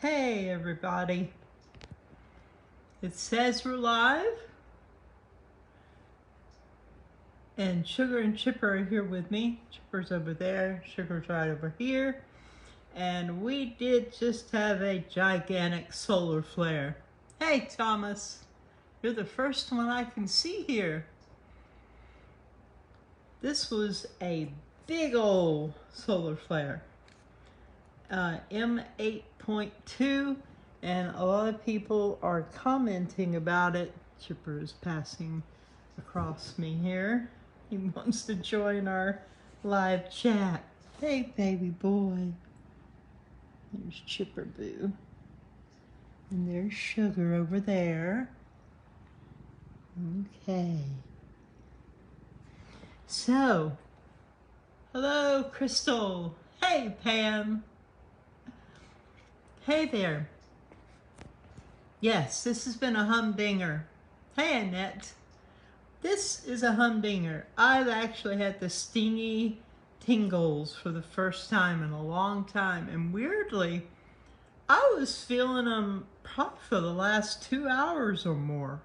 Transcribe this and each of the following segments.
Hey everybody, it says we're live, and Sugar and Chipper are here with me. Chipper's over there, Sugar's right over here, and we did just have a gigantic solar flare. Hey Thomas, you're the first one I can see here. This was a big old solar flare, M8.2, and a lot of people are commenting about it. Chipper is passing across me here. He wants to join our live chat. Hey, baby boy. There's Chipper Boo. And there's Sugar over there. Okay. So, hello, Crystal. Hey, Pam. Hey there. Yes, this has been a humdinger. Hey, Annette. This is a humdinger. I've actually had the stingy tingles for the first time in a long time. And weirdly, I was feeling them probably for the last 2 hours or more.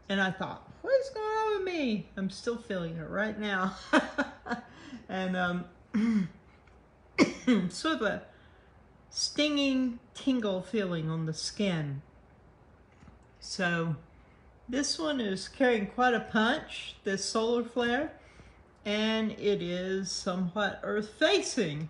And I thought, what is going on with me? I'm still feeling it right now. And sort of a stinging tingle feeling on the skin. So this one is carrying quite a punch, this solar flare, and it is somewhat earth-facing.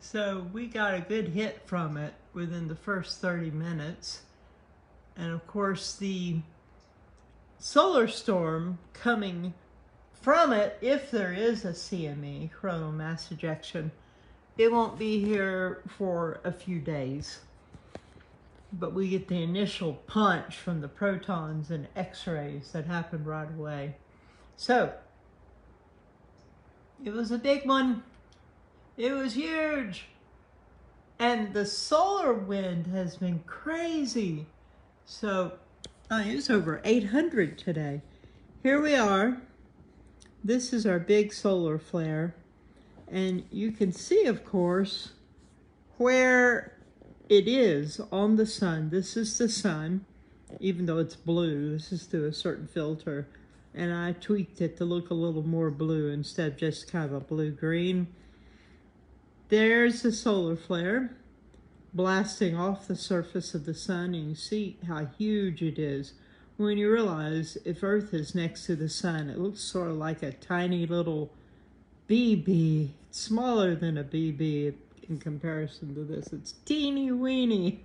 So we got a good hit from it within the first 30 minutes. And of course the solar storm coming from it, if there is a CME, coronal mass ejection, it won't be here for a few days. But we get the initial punch from the protons and X-rays that happened right away. So, it was a big one. It was huge. And the solar wind has been crazy. So, it was over 800 today. Here we are. This is our big solar flare. And you can see, of course, where it is on the sun. This is the sun, even though it's blue. This is through a certain filter. And I tweaked it to look a little more blue instead of just kind of a blue-green. There's the solar flare blasting off the surface of the sun, and you see how huge it is. When you realize if Earth is next to the sun, it looks sort of like a tiny little BB. It's smaller than a BB in comparison to this. It's teeny weeny.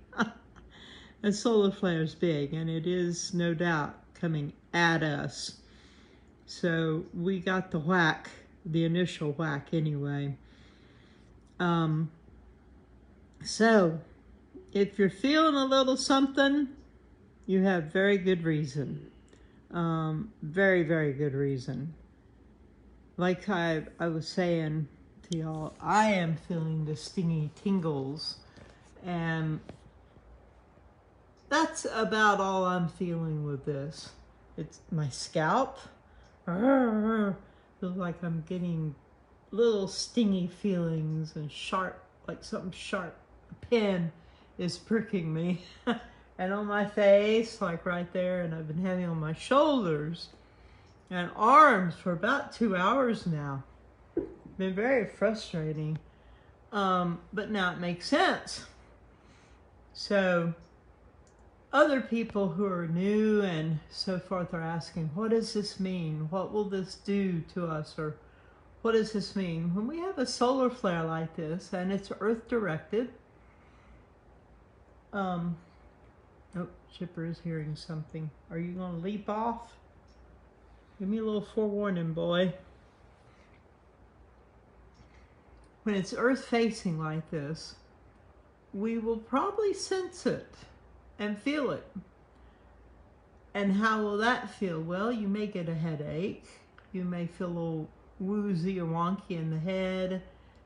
A solar flare is big, and it is no doubt coming at us. So we got the whack, the initial whack anyway. So if you're feeling a little something, you have very good reason. Very, very good reason. Like I was saying to y'all, I am feeling the stingy tingles, and that's about all I'm feeling with this. It's my scalp. Feels like I'm getting little stingy feelings and sharp, like something sharp, a pin is pricking me. And on my face, like right there, and I've been having on my shoulders and arms for about 2 hours now. Been very frustrating, but now it makes sense. So other people who are new and so forth are asking, what does this mean? What will this do to us? Or what does this mean? When we have a solar flare like this, and it's Earth directed, oh, Chipper is hearing something. Are you going to leap off? Give me a little forewarning, boy. When it's Earth facing like this, we will probably sense it and feel it. And how will that feel? Well, you may get a headache. You may feel a little woozy or wonky in the head.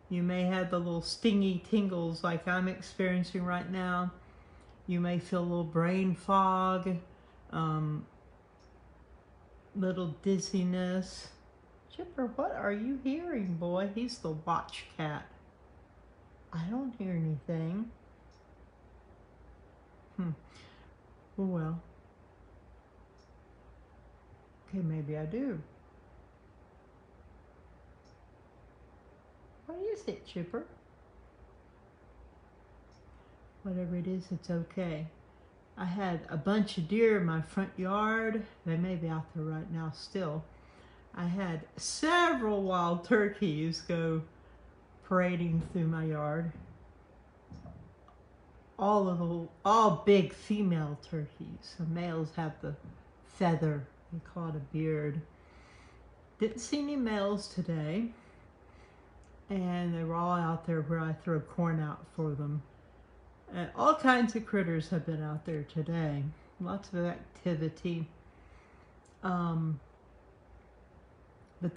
You may have the little stingy tingles like I'm experiencing right now. You may feel a little brain fog, little dizziness. Chipper, what are you hearing, boy? He's the watch cat. I don't hear anything. Oh well. Okay, maybe I do. What is it, Chipper? Whatever it is, it's okay. I had a bunch of deer in my front yard. They may be out there right now still. I had several wild turkeys go parading through my yard. All big female turkeys. The males have the feather. They call it a beard. Didn't see any males today. And they were all out there where I throw corn out for them. And all kinds of critters have been out there today. Lots of activity. But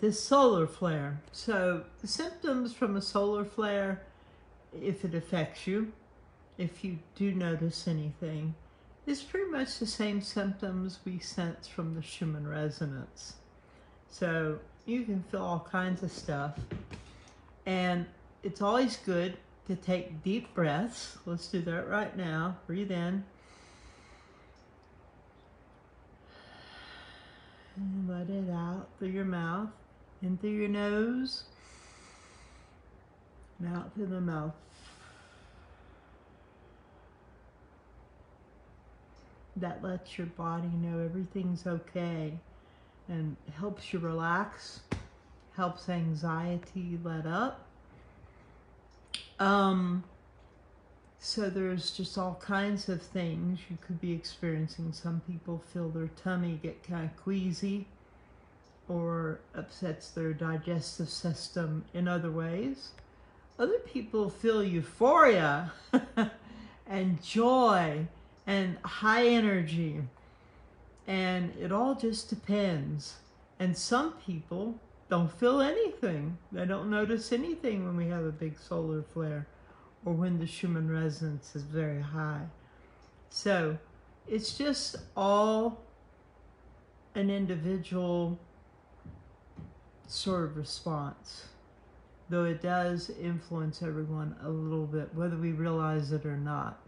this solar flare. So the symptoms from a solar flare, if it affects you, if you do notice anything, is pretty much the same symptoms we sense from the Schumann resonance. So you can feel all kinds of stuff. And it's always good to take deep breaths. Let's do that right now. Breathe in. And let it out through your mouth. In through your nose. And out through the mouth. That lets your body know everything's okay. And helps you relax. Helps anxiety let up. So there's just all kinds of things you could be experiencing. Some people feel their tummy get kind of queasy or upsets their digestive system in other ways. Other people feel euphoria and joy and high energy. And it all just depends. And some people don't feel anything. They don't notice anything when we have a big solar flare or when the Schumann resonance is very high. So it's just all an individual sort of response, though it does influence everyone a little bit, whether we realize it or not.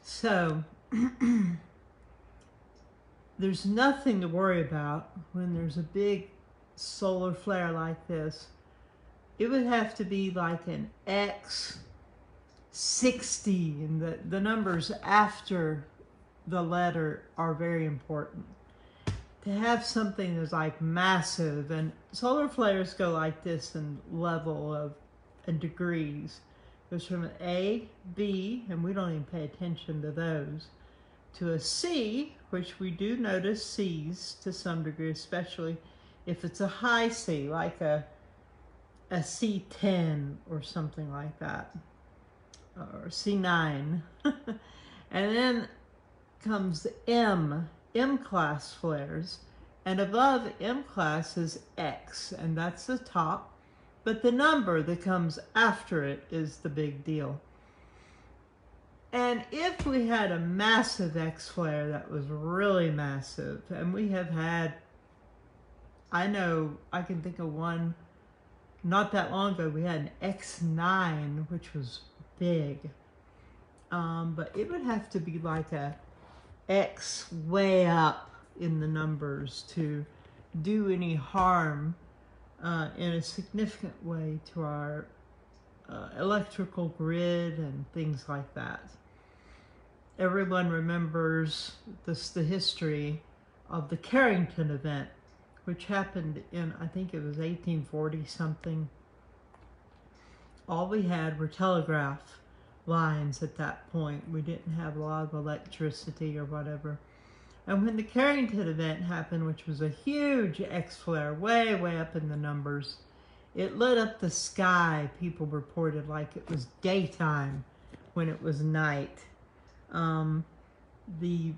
So there's nothing to worry about when there's a big solar flare like this. It would have to be like an X60, and the numbers after the letter are very important. To have something that's like massive, and solar flares go like this in level of and degrees. It goes from an A, B, and we don't even pay attention to those, to a C, which we do notice C's to some degree, especially if it's a high C, like a C10 or something like that, or C9. And then comes M class flares, and above M class is X, and that's the top, but the number that comes after it is the big deal. And if we had a massive X flare that was really massive, and we have had, I know, I can think of one not that long ago, we had an X9, which was big. But it would have to be like a X way up in the numbers to do any harm in a significant way to our electrical grid and things like that. Everyone remembers the history of the Carrington event, which happened in, I think it was 1840 something. All we had were telegraph lines at that point. We didn't have a lot of electricity or whatever. And when the Carrington event happened, which was a huge X flare, way, way up in the numbers, it lit up the sky. People reported like it was daytime when it was night. The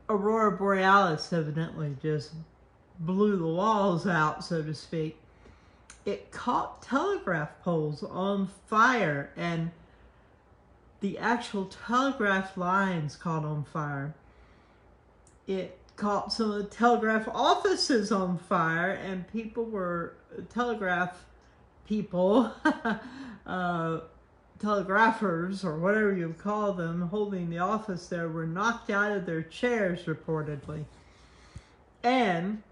Aurora Borealis evidently just blew the walls out, so to speak. It caught telegraph poles on fire, and the actual telegraph lines caught on fire. It caught some of the telegraph offices on fire, and people were, telegraph people, telegraphers, or whatever you call them, holding the office there, were knocked out of their chairs, reportedly. And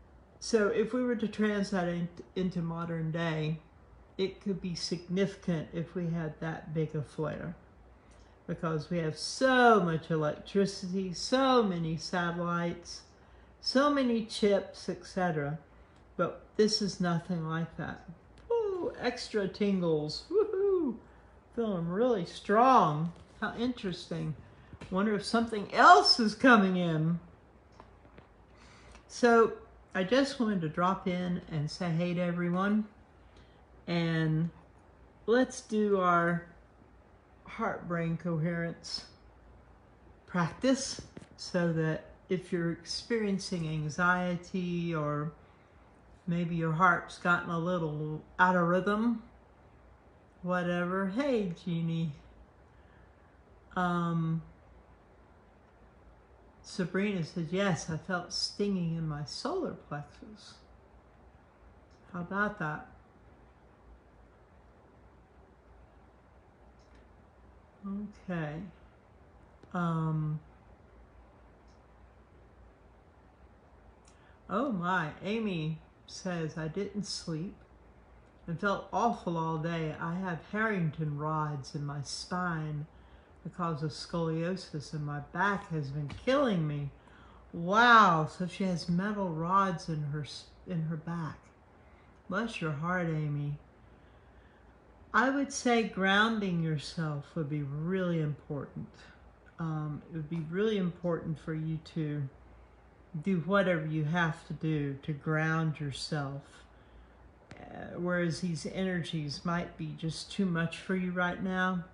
so if we were to translate into modern day, it could be significant if we had that big a flare, because we have so much electricity, so many satellites, so many chips, etc. But this is nothing like that. Woo, extra tingles, woohoo! Feeling really strong. How interesting. Wonder if something else is coming in. So I just wanted to drop in and say hey to everyone. And let's do our heart-brain coherence practice, so that if you're experiencing anxiety, or maybe your heart's gotten a little out of rhythm, whatever. Hey, Jeannie. Sabrina said, yes, I felt stinging in my solar plexus. How about that? Okay. Oh my, Amy says, I didn't sleep and felt awful all day. I have Harrington rods in my spine because of scoliosis, and my back has been killing me. Wow, so she has metal rods in her back. Bless your heart, Amy. I would say grounding yourself would be really important. It would be really important for you to do whatever you have to do to ground yourself. Whereas these energies might be just too much for you right now,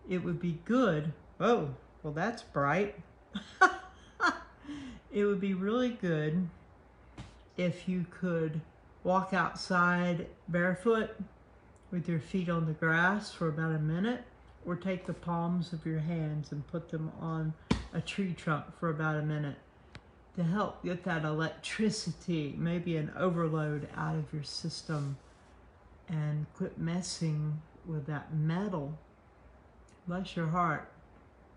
it would be good. Oh, well, that's bright. It would be really good if you could walk outside barefoot with your feet on the grass for about a minute, or take the palms of your hands and put them on a tree trunk for about a minute to help get that electricity, maybe an overload, out of your system, and quit messing with that metal. Bless your heart.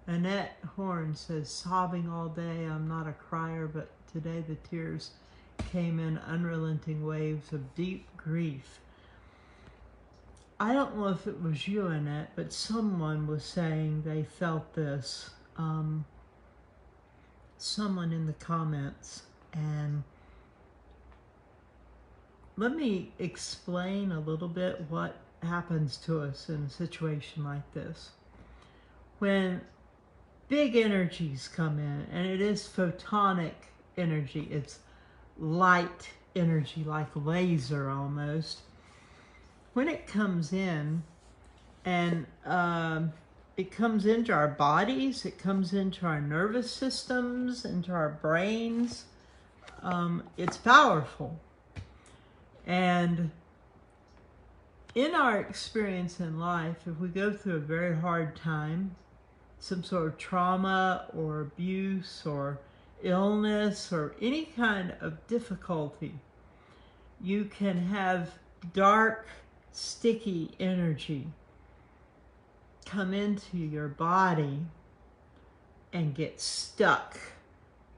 Annette Horn says, sobbing all day. I'm not a crier, but today the tears came in unrelenting waves of deep grief. I don't know if it was you, Annette, but someone was saying they felt this. Someone in the comments. And let me explain a little bit what happens to us in a situation like this. When big energies come in, and it is photonic energy, it's light energy, like laser almost. When it comes in, and it comes into our bodies, it comes into our nervous systems, into our brains, it's powerful. And in our experience in life, if we go through a very hard time, some sort of trauma or abuse or illness or any kind of difficulty, you can have dark, sticky energy come into your body and get stuck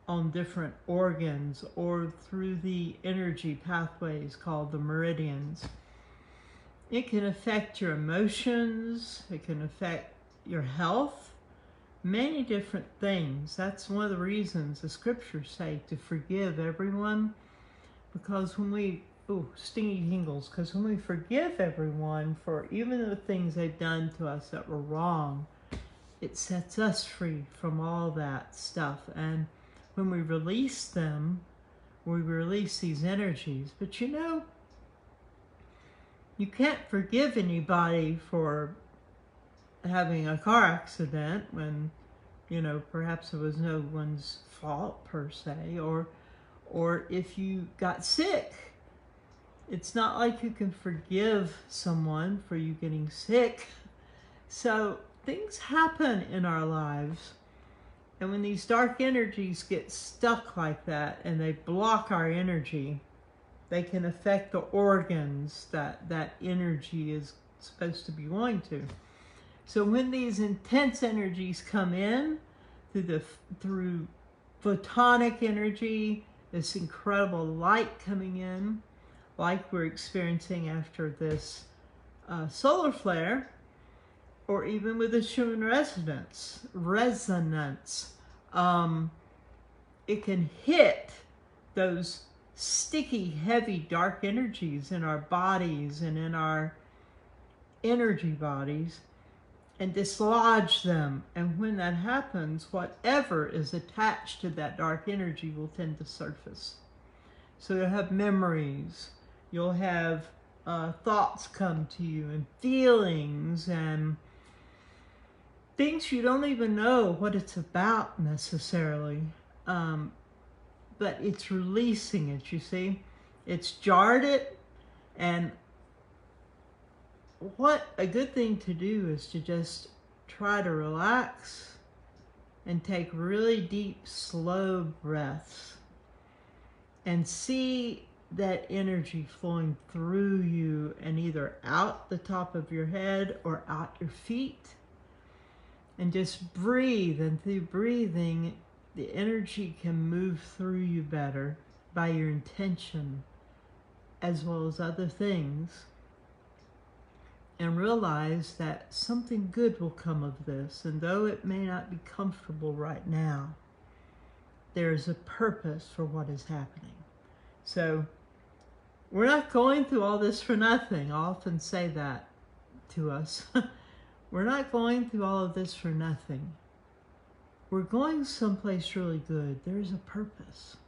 on different organs or through the energy pathways called the meridians. It can affect your emotions, it can affect your health, many different things. That's one of the reasons the scriptures say to forgive everyone, because when we stingy tingles, because when we forgive everyone for even the things they've done to us that were wrong, it sets us free from all that stuff. And when we release them, we release these energies. But you know, you can't forgive anybody for having a car accident when, you know, perhaps it was no one's fault per se, or if you got sick. It's not like you can forgive someone for you getting sick. So things happen in our lives. And when these dark energies get stuck like that and they block our energy, they can affect the organs that that energy is supposed to be going to. So when these intense energies come in through photonic energy, this incredible light coming in, like we're experiencing after this solar flare, or even with the Schumann resonance, it can hit those sticky, heavy, dark energies in our bodies and in our energy bodies and dislodge them. And when that happens, whatever is attached to that dark energy will tend to surface. So you'll have memories, you'll have thoughts come to you, and feelings, and things you don't even know what it's about necessarily. But it's releasing it, you see. It's jarred it, and what a good thing to do is to just try to relax and take really deep, slow breaths and see that energy flowing through you and either out the top of your head or out your feet. And just breathe, and through breathing, the energy can move through you better by your intention as well as other things. And realize that something good will come of this. And though it may not be comfortable right now, there's a purpose for what is happening. So we're not going through all this for nothing. I often say that to us. We're not going through all of this for nothing. We're going someplace really good. There's a purpose.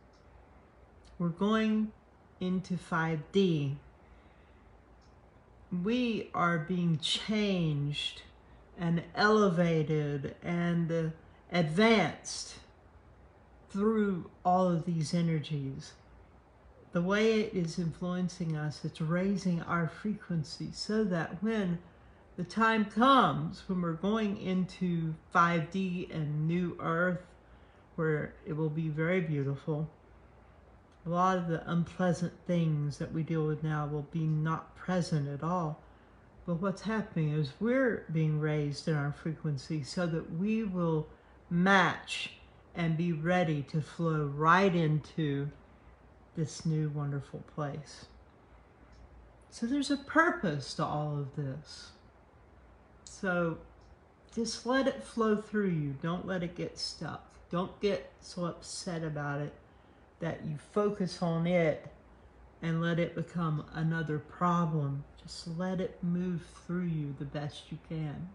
We're going into 5D. We are being changed and elevated and advanced through all of these energies. The way it is influencing us, it's raising our frequency so that when the time comes, when we're going into 5D and New Earth, where it will be very beautiful, a lot of the unpleasant things that we deal with now will be not present at all. But what's happening is we're being raised in our frequency so that we will match and be ready to flow right into this new wonderful place. So there's a purpose to all of this. So just let it flow through you. Don't let it get stuck. Don't get so upset about it that you focus on it and let it become another problem. Just let it move through you the best you can.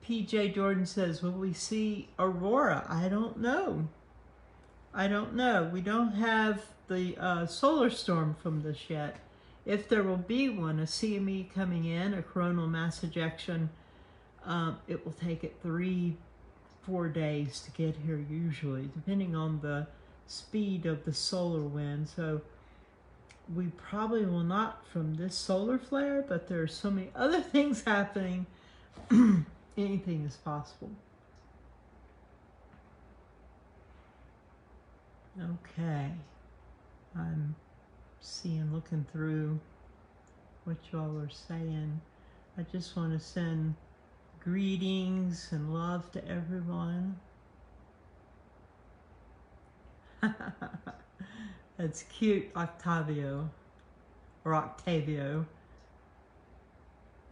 PJ Jordan says, will we see Aurora? I don't know. I don't know. We don't have the solar storm from this yet. If there will be one, a CME coming in, a coronal mass ejection, it will take it 3-4 days to get here usually, depending on the speed of the solar wind. So we probably will not from this solar flare, but there are so many other things happening. Anything is possible. Okay. I'm looking through what y'all are saying. I just want to send greetings and love to everyone. That's cute, Octavio, or Octavio.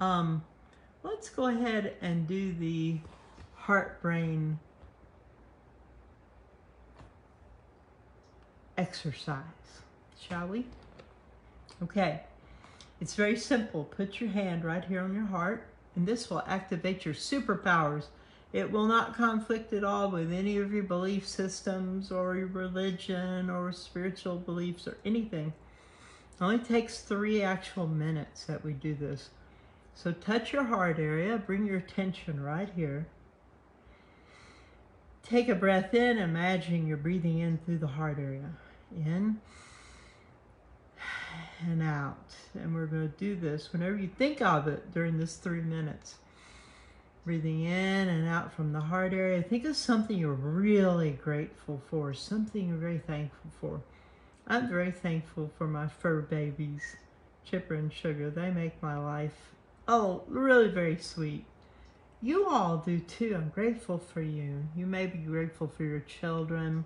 Let's go ahead and do the heart-brain exercise, shall we? Okay, it's very simple. Put your hand right here on your heart, and this will activate your superpowers. It will not conflict at all with any of your belief systems or your religion or spiritual beliefs or anything. It only takes 3 actual minutes that we do this. So touch your heart area, bring your attention right here. Take a breath in, imagine you're breathing in through the heart area. In and out. And we're going to do this whenever you think of it during this 3 minutes. Breathing in and out from the heart area. Think of something you're really grateful for, something you're very thankful for. I'm very thankful for my fur babies, Chipper and Sugar. They make my life Oh, really very sweet. You all do too. I'm grateful for you. You may be grateful for your children,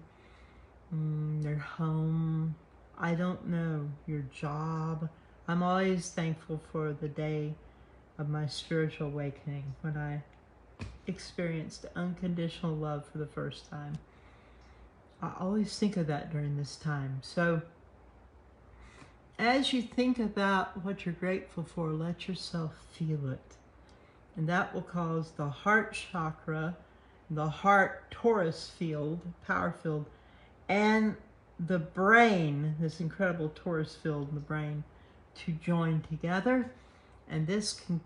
their home. I don't know, your job. I'm always thankful for the day of my spiritual awakening when I experienced unconditional love for the first time. I always think of that during this time. So as you think about what you're grateful for, let yourself feel it. And that will cause the heart chakra, the heart torus field, power field, and the brain, this incredible torus field in the brain, to join together. And this can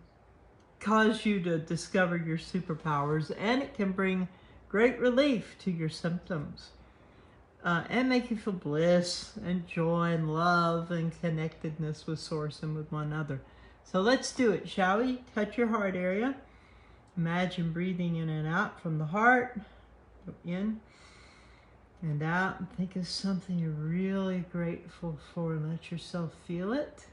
cause you to discover your superpowers, and it can bring great relief to your symptoms. And make you feel bliss and joy and love and connectedness with Source and with one another. So let's do it, shall we? Touch your heart area. Imagine breathing in and out from the heart. Go in and out, and think of something you're really grateful for, and let yourself feel it.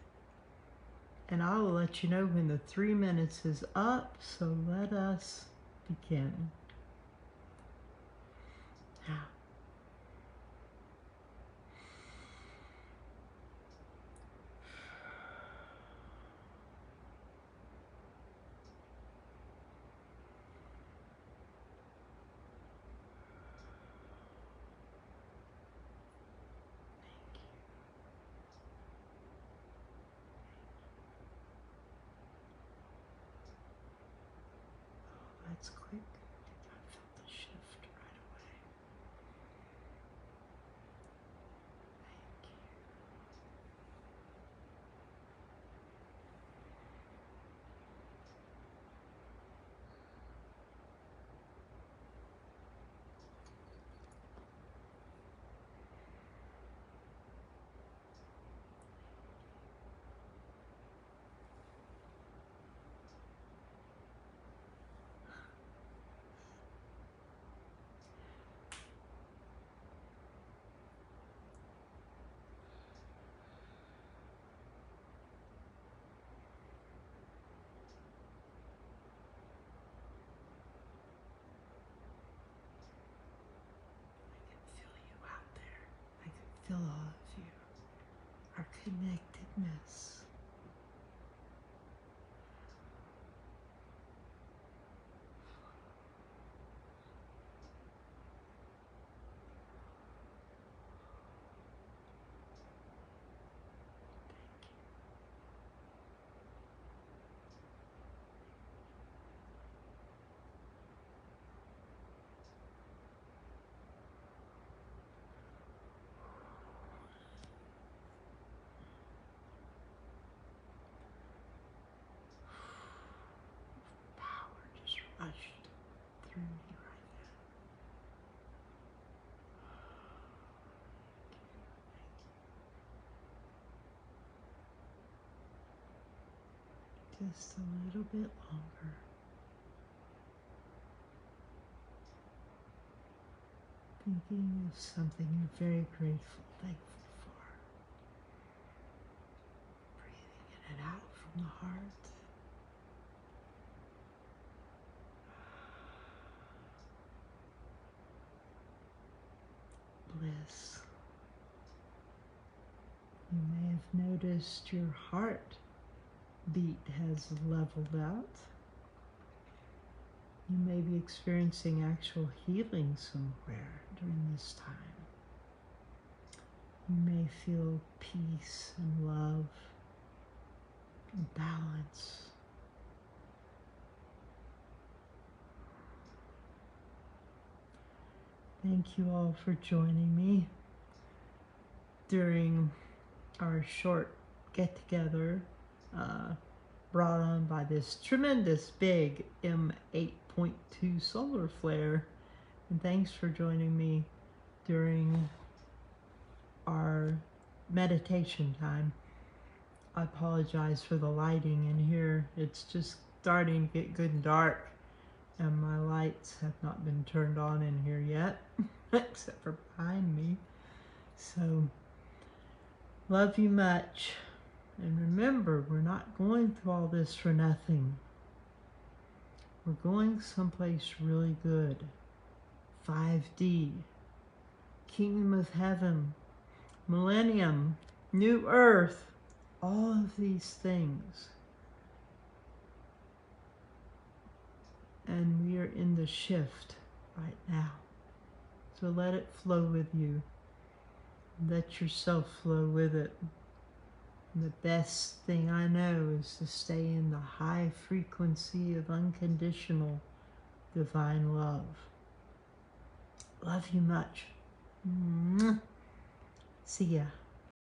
And I will let you know when the 3 minutes is up, so let us begin. Now. That's quick. I felt the shift right away. Thank you. I can feel you out there. I can feel all of you. Our connectedness. Power just rushed through me right now. Just a little bit longer. Thinking of something you're very grateful, thankful for. Breathing in and out from the heart. Bliss. You may have noticed your heart beat has leveled out. You may be experiencing actual healing somewhere during this time. You may feel peace and love and balance. Thank you all for joining me during our short get-together brought on by this tremendous big M8.2 solar flare. And thanks for joining me during our meditation time. I apologize for the lighting in here. It's just starting to get good and dark, and my lights have not been turned on in here yet, except for behind me. So, love you much. And remember, we're not going through all this for nothing. We're going someplace really good. 5D, Kingdom of Heaven, Millennium, New Earth, all of these things. And we are in the shift right now. So let it flow with you. Let yourself flow with it. And the best thing I know is to stay in the high frequency of unconditional divine love. Love you much. See ya.